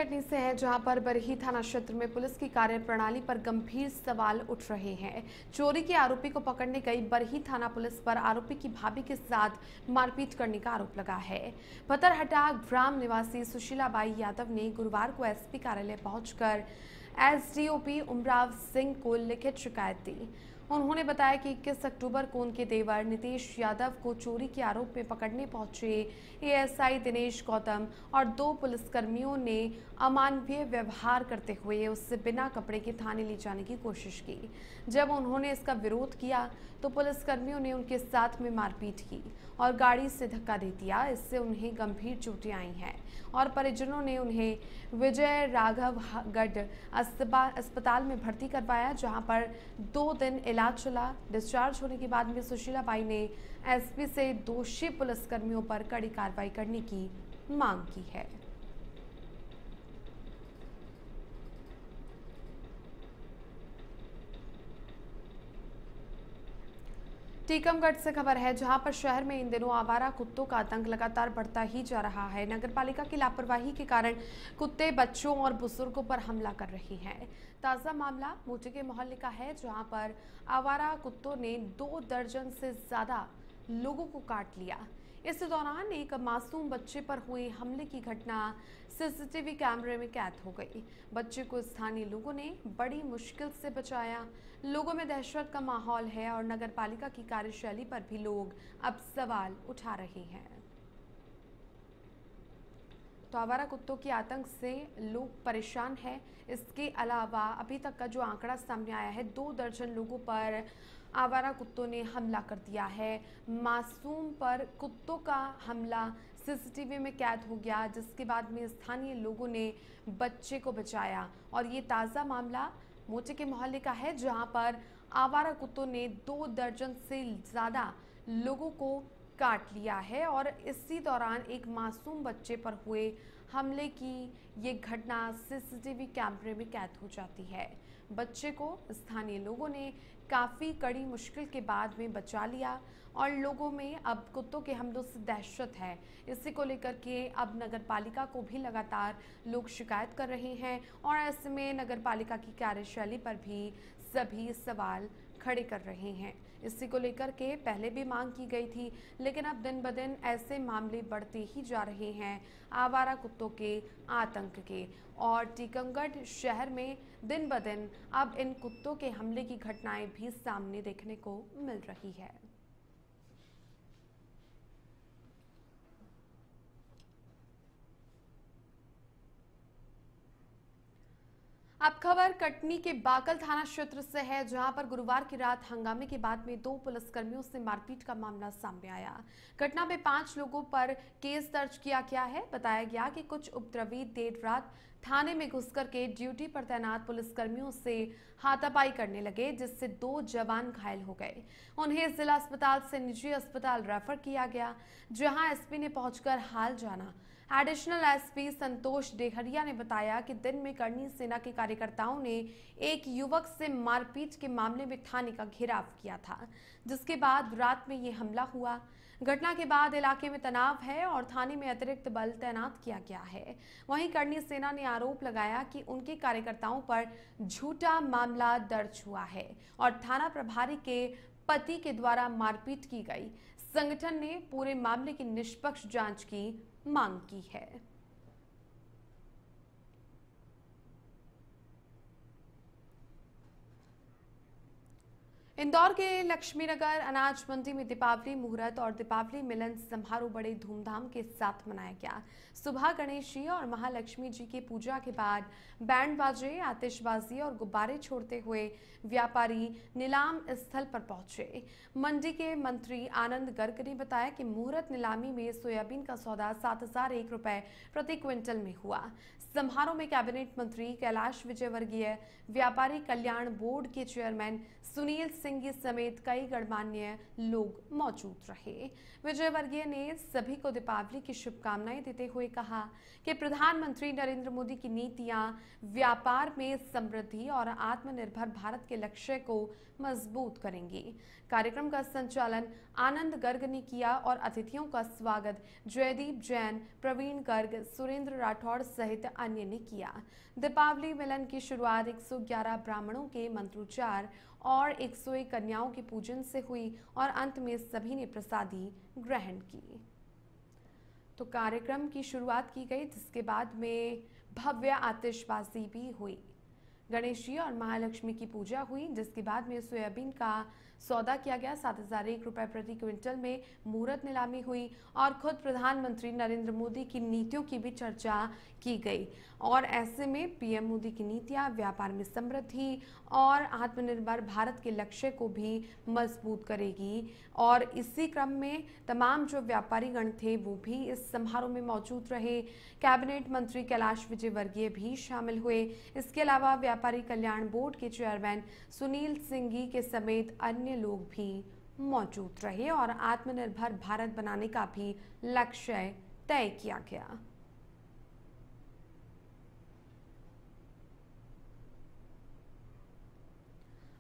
कटनी से है, जहां पर बरही थाना क्षेत्र में पुलिस की कार्यप्रणाली पर गंभीर सवाल उठ रहे हैं। चोरी के आरोपी को पकड़ने गई बरही थाना पुलिस पर आरोपी की भाभी के साथ मारपीट करने का आरोप लगा है। पतरहटा ग्राम निवासी सुशीलाबाई यादव ने गुरुवार को एसपी कार्यालय पहुंचकर एसडीओपी उमराव सिंह को लिखित शिकायत दी। उन्होंने बताया कि 21 अक्टूबर को उनके देवर नितेश यादव को चोरी के आरोप में पकड़ने पहुंचे एएसआई दिनेश गौतम और 2 पुलिसकर्मियों ने अमानवीय व्यवहार करते हुए उससे बिना कपड़े के थाने ले जाने की कोशिश की। जब उन्होंने इसका विरोध किया तो पुलिसकर्मियों ने उनके साथ में मारपीट की और गाड़ी से धक्का दे दिया। इससे उन्हें गंभीर चोटें आई हैं और परिजनों ने उन्हें विजय राघवगढ़ अस्पताल में भर्ती करवाया, जहां पर 2 दिन इलाज चला। डिस्चार्ज होने के बाद में सुशीलाबाई ने एसपी से दोषी पुलिसकर्मियों पर कड़ी कार्रवाई करने की मांग की है। टीकमगढ़ से खबर है, जहां पर शहर में इन दिनों आवारा कुत्तों का आतंक लगातार बढ़ता ही जा रहा है। नगरपालिका की लापरवाही के कारण कुत्ते बच्चों और बुजुर्गों पर हमला कर रहे हैं। ताजा मामला मोटी के मोहल्ले का है, जहां पर आवारा कुत्तों ने 2 दर्जन से ज्यादा लोगों को काट लिया। इस दौरान एक मासूम बच्चे पर हुए हमले की घटना सीसीटीवी कैमरे में कैद हो गई। बच्चे को स्थानीय लोगों ने बड़ी मुश्किल से बचाया। लोगों में दहशत का माहौल है और नगरपालिका की कार्यशैली पर भी लोग अब सवाल उठा रहे हैं। तो आवारा कुत्तों के आतंक से लोग परेशान हैं। इसके अलावा अभी तक का जो आंकड़ा सामने आया है, 2 दर्जन लोगों पर आवारा कुत्तों ने हमला कर दिया है। मासूम पर कुत्तों का हमला सीसीटीवी में कैद हो गया, जिसके बाद में स्थानीय लोगों ने बच्चे को बचाया। और ये ताज़ा मामला मोटे के मोहल्ले का है, जहां पर आवारा कुत्तों ने 2 दर्जन से ज़्यादा लोगों को काट लिया है और इसी दौरान एक मासूम बच्चे पर हुए हमले की ये घटना सीसीटीवी कैमरे में कैद हो जाती है। बच्चे को स्थानीय लोगों ने काफ़ी कड़ी मुश्किल के बाद में बचा लिया और लोगों में अब कुत्तों के हमलों से दहशत है। इसी को लेकर के अब नगरपालिका को भी लगातार लोग शिकायत कर रहे हैं और ऐसे में नगरपालिका की कार्यशैली पर भी सभी सवाल खड़े कर रहे हैं। इसी को लेकर के पहले भी मांग की गई थी, लेकिन अब दिन ब दिन ऐसे मामले बढ़ते ही जा रहे हैं आवारा कुत्तों के आतंक के। और टीकमगढ़ शहर में दिन ब दिन अब इन कुत्तों के हमले की घटनाएं भी सामने देखने को मिल रही है। अब खबर कटनी के बाकल थाना क्षेत्र से है, जहां पर गुरुवार की रात हंगामे के बाद में 2 पुलिसकर्मियों से मारपीट का मामला सामने आया। घटना में 5 लोगों पर केस दर्ज किया गया है। बताया गया कि कुछ उपद्रवी देर रात थाने में घुसकर के ड्यूटी पर तैनात पुलिसकर्मियों से हाथापाई करने लगे, जिससे 2 जवान घायल हो गए। उन्हें जिला अस्पताल से निजी अस्पताल रेफर किया गया, जहां एसपी ने पहुंचकर हाल जाना। एडिशनल एसपी संतोष डेहरिया ने बताया कि दिन में करनी सेना के कार्यकर्ताओं ने एक युवक से मारपीट के मामले में थाने का घेराव किया था, जिसके बाद रात में ये हमला हुआ। घटना के बाद इलाके में तनाव है और थाने में अतिरिक्त बल तैनात किया गया है। वहीं करनी सेना ने आरोप लगाया कि उनके कार्यकर्ताओं पर झूठा मामला दर्ज हुआ है और थाना प्रभारी के पति के द्वारा मारपीट की गई। संगठन ने पूरे मामले की निष्पक्ष जांच की मांग की है। इंदौर के लक्ष्मीनगर अनाज मंडी में दीपावली मुहूर्त और दीपावली मिलन समारोह बड़े धूमधाम के साथ मनाया गया। सुबह गणेश जी और महालक्ष्मी जी की पूजा के बाद बैंड बाजे, आतिशबाजी और गुब्बारे छोड़ते हुए व्यापारी नीलाम स्थल पर पहुंचे। मंडी के मंत्री आनंद गर्ग ने बताया कि मुहूर्त नीलामी में सोयाबीन का सौदा 7,001 रुपए प्रति क्विंटल में हुआ। समारोह में कैबिनेट मंत्री कैलाश विजयवर्गीय, व्यापारी कल्याण बोर्ड के चेयरमैन सुनील सिंह सिंघी समेत कई गणमान्य लोग मौजूद रहे। विजयवर्गीय ने सभी को दीपावली की शुभकामनाएं देते हुए कहा कि प्रधानमंत्री नरेंद्र मोदी की नीतियां व्यापार में समृद्धि और आत्मनिर्भर भारत के लक्ष्य को मजबूत करेंगी। कार्यक्रम का संचालन आनंद गर्ग ने किया और अतिथियों का स्वागत जयदीप जैन, प्रवीण गर्ग, सुरेंद्र राठौड़ सहित अन्य ने किया। दीपावली मिलन की शुरुआत 111 ब्राह्मणों के मंत्रोच्चार और 101 कन्याओं के पूजन से हुई और अंत में सभी ने प्रसादी ग्रहण की। तो कार्यक्रम की शुरुआत की गई, जिसके बाद में भव्य आतिशबाजी भी हुई। गणेश जी और महालक्ष्मी की पूजा हुई, जिसके बाद में सोयाबीन का सौदा किया गया। 7,001 रुपए प्रति क्विंटल में मुहूर्त नीलामी हुई और खुद प्रधानमंत्री नरेंद्र मोदी की नीतियों की भी चर्चा की गई। और ऐसे में पीएम मोदी की नीतियां व्यापार में समृद्धि और आत्मनिर्भर भारत के लक्ष्य को भी मजबूत करेगी। और इसी क्रम में तमाम जो व्यापारी गण थे वो भी इस समारोह में मौजूद रहे। कैबिनेट मंत्री कैलाश विजयवर्गीय भी शामिल हुए। इसके अलावा व्यापारी कल्याण बोर्ड के चेयरमैन सुनील सिंघी के समेत अन्य लोग भी मौजूद रहे और आत्मनिर्भर भारत बनाने का भी लक्ष्य तय किया गया।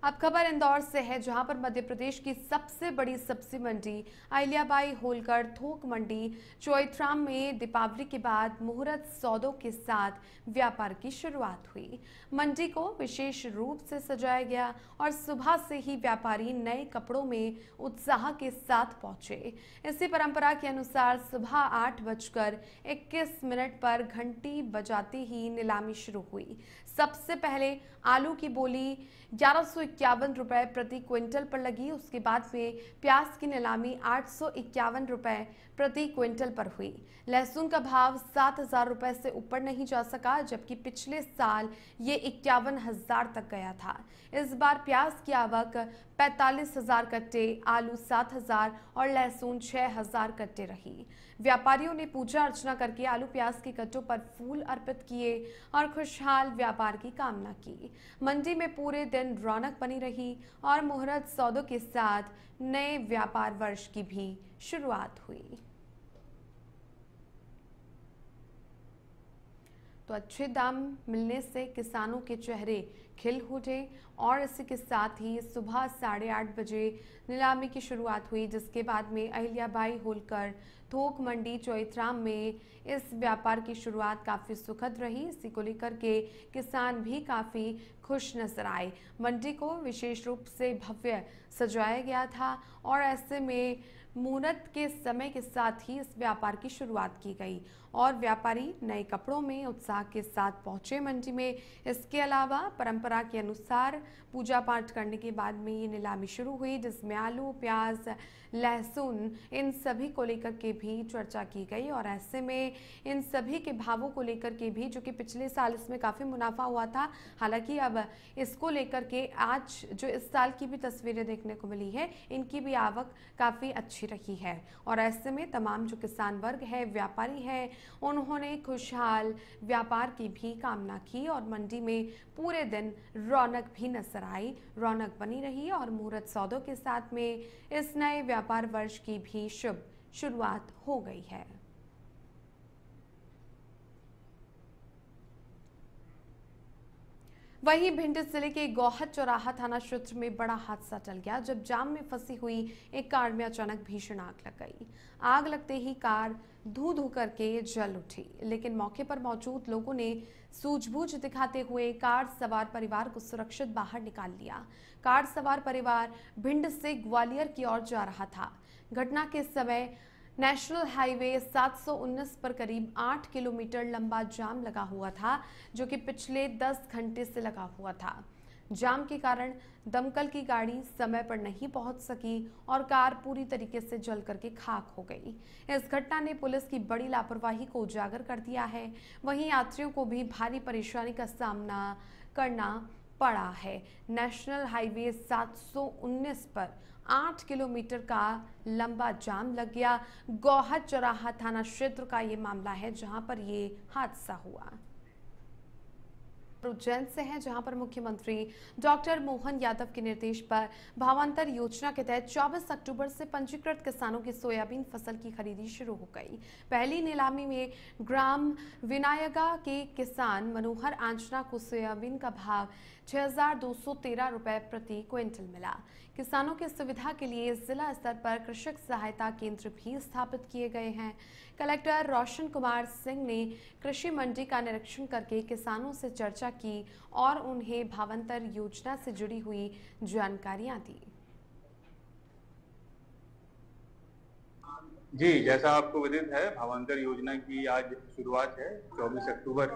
अब खबर इंदौर से है, जहां पर मध्य प्रदेश की सबसे बड़ी सब्जी मंडी अहिल्याबाई होलकर थोक मंडी चोइथराम में दीपावली के बाद मुहूर्त सौदों के साथ व्यापार की शुरुआत हुई। मंडी को विशेष रूप से सजाया गया और सुबह से ही व्यापारी नए कपड़ों में उत्साह के साथ पहुंचे। इसी परंपरा के अनुसार सुबह 8:21 पर घंटी बजाते ही नीलामी शुरू हुई। सबसे पहले आलू की बोली 1151 रुपए प्रति क्विंटल पर लगी। उसके बाद में प्याज की नीलामी 851 रुपए प्रति क्विंटल पर हुई। लहसुन का भाव 7,000 रुपए से ऊपर नहीं जा सका, जबकि पिछले साल ये 51,000 तक गया था। इस बार प्याज की आवक 45,000 कट्टे, आलू 7,000 और लहसुन 6,000 कट्टे रही। व्यापारियों ने पूजा अर्चना करके आलू प्याज के कट्टों पर फूल अर्पित किए और खुशहाल व्यापार की कामना की। मंडी में पूरे दिन रौनक बनी रही और मुहूर्त सौदों के साथ नए व्यापार वर्ष की भी शुरुआत हुई। तो अच्छे दाम मिलने से किसानों के चेहरे खिल उठे और इसी के साथ ही सुबह 8:30 बजे नीलामी की शुरुआत हुई, जिसके बाद में अहिल्याबाई होलकर थोक मंडी चोइथराम में इस व्यापार की शुरुआत काफ़ी सुखद रही। इसी को लेकर के किसान भी काफ़ी खुश नजर आए। मंडी को विशेष रूप से भव्य सजाया गया था और ऐसे में मुहूर्त के समय के साथ ही इस व्यापार की शुरुआत की गई और व्यापारी नए कपड़ों में उत्साह के साथ पहुंचे मंडी में। इसके अलावा परंपरा के अनुसार पूजा पाठ करने के बाद में ये नीलामी शुरू हुई, जिसमें आलू, प्याज, लहसुन इन सभी को लेकर के भी चर्चा की गई और ऐसे में इन सभी के भावों को लेकर के भी, जो कि पिछले साल इसमें काफ़ी मुनाफा हुआ था, हालांकि अब इसको लेकर के आज जो इस साल की भी तस्वीरें देखने को मिली है, इनकी भी आवक काफ़ी अच्छी रही है। और ऐसे में तमाम जो किसान वर्ग है, व्यापारी है, उन्होंने खुशहाल व्यापार की भी कामना की और मंडी में पूरे दिन रौनक भी नजर आई। रौनक बनी रही और मुहूर्त सौदों के साथ में इस नए व्यापार वर्ष की भी शुभ शुरुआत हो गई है। वहीं भिंड जिले के गौहद चौराहा थाना क्षेत्र में बड़ा हादसा टल गया, जब जाम में फंसी हुई एक कार में अचानक भीषण आग लग गई। आग लगते ही कार धू धू करके जल उठी, लेकिन मौके पर मौजूद लोगों ने सूझबूझ दिखाते हुए कार सवार परिवार को सुरक्षित बाहर निकाल लिया। कार सवार परिवार भिंड से ग्वालियर की ओर जा रहा था। घटना के समय नेशनल हाईवे 719 पर करीब 8 किलोमीटर लंबा जाम लगा हुआ था, जो कि पिछले 10 घंटे से लगा हुआ था। जाम के कारण दमकल की गाड़ी समय पर नहीं पहुंच सकी और कार पूरी तरीके से जल करके खाक हो गई। इस घटना ने पुलिस की बड़ी लापरवाही को उजागर कर दिया है। वहीं यात्रियों को भी भारी परेशानी का सामना करना पड़ा है। नेशनल हाईवे 719 पर 8 किलोमीटर का लंबा जाम लग गया। गौहद चौराहा थाना क्षेत्र का ये मामला है, जहां पर ये हादसा हुआ। उज्जैन से हैं, जहां पर मुख्यमंत्री डॉक्टर मोहन यादव के निर्देश पर भावांतर योजना के तहत 24 अक्टूबर से पंजीकृत किसानों की सोयाबीन फसल की खरीदी शुरू हो गई। पहली नीलामी में ग्राम विनायगा के किसान मनोहर आंजना को सोयाबीन का भाव 6,213 रुपए प्रति क्विंटल मिला। किसानों की सुविधा के लिए जिला स्तर पर कृषक सहायता केंद्र भी स्थापित किए गए हैं। कलेक्टर रोशन कुमार सिंह ने कृषि मंडी का निरीक्षण करके किसानों से चर्चा की और उन्हें भावांतर योजना से जुड़ी हुई जानकारियां दी। जी, जैसा आपको विदित है, भावांतर योजना की आज शुरुआत है। 24 अक्टूबर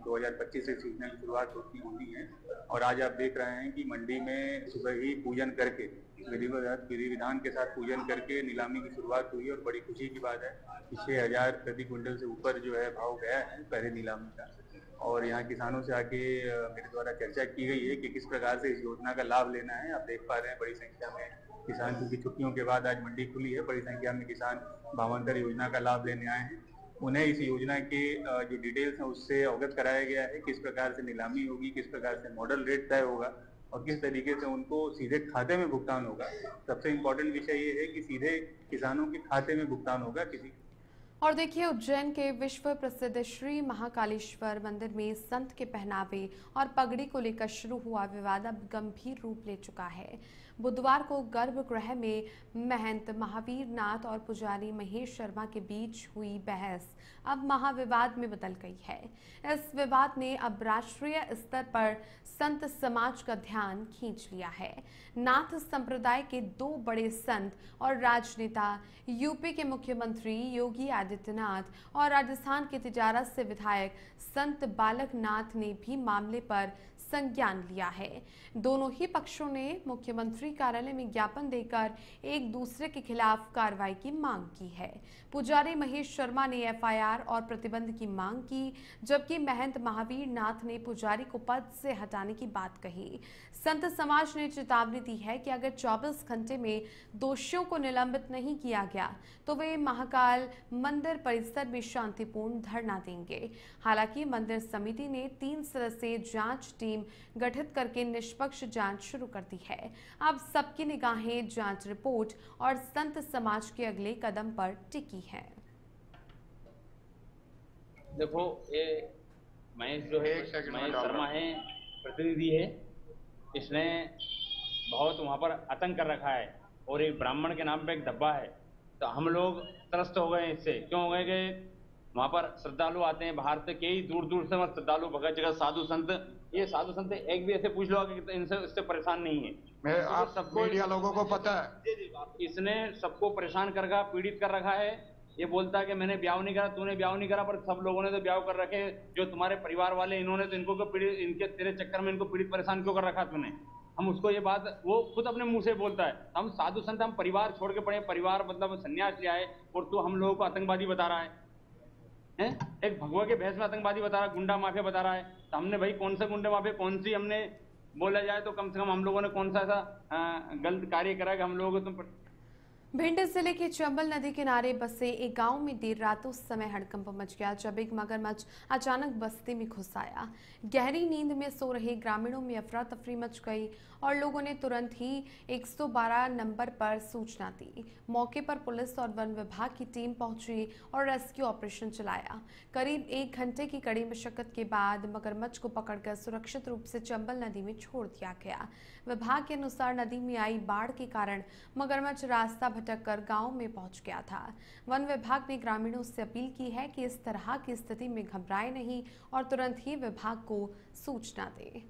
2025 से इस योजना की शुरुआत होनी है और आज आप देख रहे हैं कि मंडी में सुबह ही पूजन करके विधि विधान के साथ पूजन करके नीलामी की शुरुआत हुई और बड़ी खुशी की बात है कि 6,000 प्रति क्विंटल से ऊपर जो है भाव गया है पहले नीलामी का। और यहाँ किसानों से आके मेरे द्वारा चर्चा की गई है कि किस प्रकार से इस योजना का लाभ लेना है। आप देख पा रहे हैं बड़ी संख्या में किसान, क्योंकि छुट्टियों के बाद आज मंडी खुली है, बड़ी संख्या में किसान भावांतर योजना का लाभ लेने आए हैं। उन्हें इस योजना के जो डिटेल्स हैं उससे अवगत कराया गया है, किस प्रकार से नीलामी होगी, किस प्रकार से मॉडल रेट तय होगा और किस तरीके से उनको सीधे खाते में भुगतान होगा। सबसे इम्पोर्टेंट विषय ये है कि सीधे किसानों के खाते में भुगतान होगा। और देखिए, उज्जैन के विश्व प्रसिद्ध श्री महाकालेश्वर मंदिर में संत के पहनावे और पगड़ी को लेकर शुरू हुआ विवाद अब गंभीर रूप ले चुका है। बुधवार को गर्भगृह में महंत महावीर नाथ और पुजारी महेश शर्मा के बीच हुई बहस अब महाविवाद में बदल गई है। इस विवाद ने अब राष्ट्रीय स्तर पर संत समाज का ध्यान खींच लिया है। नाथ संप्रदाय के दो बड़े संत और राजनेता, यूपी के मुख्यमंत्री योगी आदित्यनाथ और राजस्थान के तिजारा से विधायक संत बालक नाथ ने भी मामले पर संज्ञान लिया है। दोनों ही पक्षों ने मुख्यमंत्री कार्यालय में ज्ञापन देकर एक दूसरे के खिलाफ कार्रवाई की मांग की है। पुजारी महेश शर्मा ने एफआईआर और प्रतिबंध की मांग की, जबकि महंत महावीर नाथ ने पुजारी को पद से हटाने की बात कही। संत समाज ने चेतावनी दी है कि अगर 24 घंटे में दोषियों को निलंबित नहीं किया गया तो वे महाकाल मंदिर परिसर में शांतिपूर्ण धरना देंगे। हालांकि मंदिर समिति ने 3 सदस्यीय जांच टीम गठित करके निष्पक्ष जांच शुरू कर दी है। अब सबकी निगाहें जांच रिपोर्ट और संत समाज के अगले कदम पर टिकी है। देखो, ये महेश जो है, महेश शर्मा है, प्रतिनिधि है। इसने बहुत वहाँ पर आतंक कर रखा है और एक ब्राह्मण के नाम पे एक धब्बा है। तो हम लोग त्रस्त हो गए इससे। क्यों हो गए कि वहाँ पर श्रद्धालु आते हैं बाहर से, कई दूर दूर से वहाँ श्रद्धालु, भगत जगह साधु संत, ये साधु संत एक भी ऐसे पूछ लो कि इनसे इससे परेशान नहीं है। आप सबको, मीडिया लोगों को पता है, इसने सबको परेशान कर रखा, पीड़ित कर रखा है। ये बोलता है कि मैंने ब्याह नहीं करा, तूने ब्याह नहीं करा, पर सब लोगों ने तो ब्याह कर रखे। जो तुम्हारे परिवार वाले, इन्होंने तो इनको पीड़ित, इनके तेरे चक्कर में इनको पीड़ित परेशान क्यों कर रखा तूने? हम उसको ये बात, वो खुद अपने मुंह से बोलता है, हम साधु संत, हम परिवार छोड़ के पड़े, परिवार मतलब संन्यास लिया है और तू हम लोगों को आतंकवादी बता रहा है। एक भगवा के भैंस में आतंकवादी बता रहा है, गुंडा माफिया बता रहा है। तो हमने भाई कौन से गुंडे माफिया, कौन सी हमने बोला जाए तो कम से कम हम लोगों ने कौन सा ऐसा गलत कार्य करा कि हम लोगों को तुम। भिंड जिले के चंबल नदी किनारे बसे एक गांव में देर रात उस समय हड़कंप मच गया जब एक मगरमच्छ अचानक बस्ती में घुस आया। गहरी नींद में सो रहे ग्रामीणों में अफरा तफरी मच गई और लोगों ने तुरंत ही 112 नंबर पर सूचना दी। मौके पर पुलिस और वन विभाग की टीम पहुंची और रेस्क्यू ऑपरेशन चलाया। करीब 1 घंटे की कड़ी मशक्कत के बाद मगरमच्छ को पकड़कर सुरक्षित रूप से चंबल नदी में छोड़ दिया गया। विभाग के अनुसार नदी में आई बाढ़ के कारण मगरमच्छ रास्ता भटक कर गांव में पहुंच गया था। वन विभाग ने ग्रामीणों से अपील की है कि इस तरह की स्थिति में घबराएं नहीं और तुरंत ही विभाग को सूचना दें।